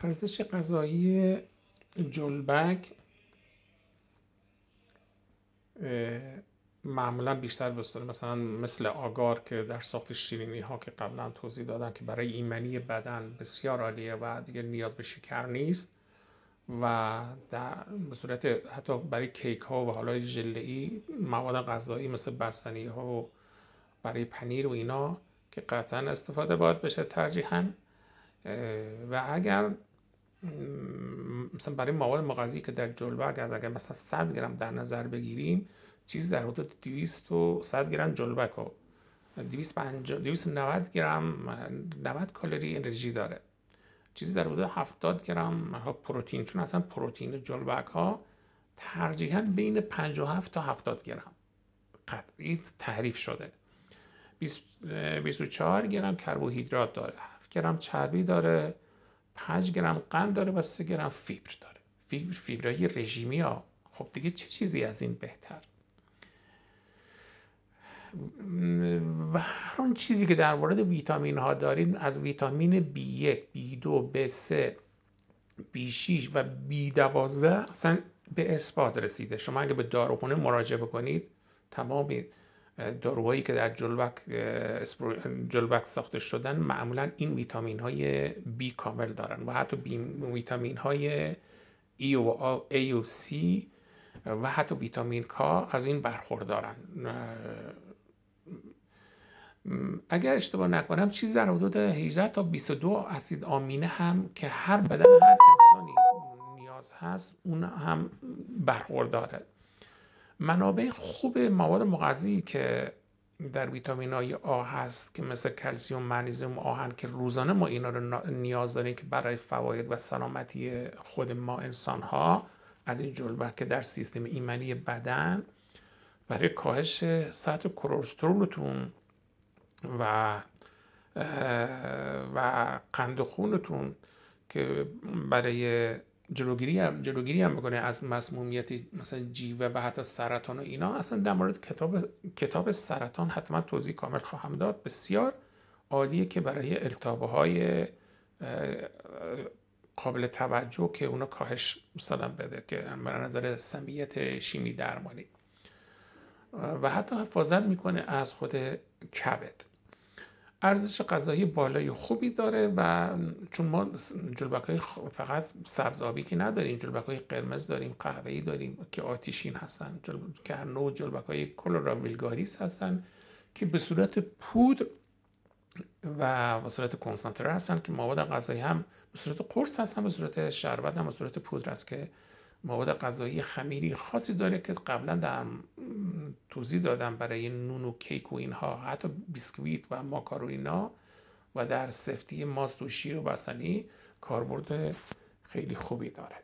ارزش غذایی جلبک معمولا بیشتر بستاره، مثلا مثل آگار که در ساخت شیرینی ها که قبلا توضیح دادم که برای ایمنی بدن بسیار عالیه و دیگه نیاز به شکر نیست و به صورت حتی برای کیک ها و حالا ژله ای مواد غذایی مثل بستنی ها و برای پنیر و اینا که قطعا استفاده باید بشه ترجیحاً. و اگر مثلا برای مواد مغذی که در جلبک اگر مثلا 100 گرم در نظر بگیریم، چیزی در حدود 100 گرم جلبک و 290 گرم 90 کالری انرژی داره، چیزی در حدود 70 گرم پروتئین، چون اصلا پروتئین جلبک ها ترجیحاً بین 57 تا 70 گرم قطعی تعریف شده. 24 گرم کربوهیدرات داره، 7 گرم چربی داره، 5 گرم قند داره و 3 گرم فیبر داره. فیبرهای رژیمی ها. خب دیگه چه چیزی از این بهتر؟ و هر اون چیزی که در مورد ویتامین ها داریم، از ویتامین B1 B2 B3 B6 و B12 اصلا به اثبات رسیده. شما اگه به داروخونه مراجعه بکنید، تمام داروهایی که در جلبک ساخته شدن معمولا این ویتامین های B کامل دارن و حتی ویتامین های E و A و C و حتی ویتامین K از این برخوردارن. اگر اشتباه نکنم چیزی در حدود 18 تا 22 اسید آمینه هم که هر بدن هر انسانی نیاز هست اون هم برخورداره. منابع خوب مواد مغذی که در ویتامین های آ هست که مثل کلسیم، مگنیزیم، آهن که روزانه ما اینا رو نیاز داریم که برای فواید و سلامتی خود ما انسان ها از این جلبک که در سیستم ایمنی بدن برای کاهش سطح کلسترولتون و قند خونتون که برای جلوگیری هم میکنه از مسمومیت مثلا جیوه و حتی سرطان و اینا. اصلا در مورد کتاب سرطان حتما توضیح کامل خواهم داد. بسیار عالیه که برای التهاب‌های قابل توجه که اونا کاهش مثلا بده که به نظر سمیت شیمی درمانی و حتی حفاظت میکنه از خود کبد. ارزش غذایی بالای خوبی داره و چون ما جلبک‌های فقط سبزآبی که نداریم، جلبک‌های قرمز داریم، قهوه‌ای داریم که آتشین هستن، که هر نوع جلبک‌های کلورا ویلگاریس هستن که به صورت پودر و به صورت کنسانتره هستن که مواد غذایی هم به صورت قرص هستن، به صورت شربت هم به صورت پودر است که مواد غذایی خمیری خاصی داره که قبلا در توضیح دادم برای نون و کیک و اینها، حتی بیسکویت و ماکارونینا و در سفتی ماست و شیر و بستنی کاربرد خیلی خوبی داره.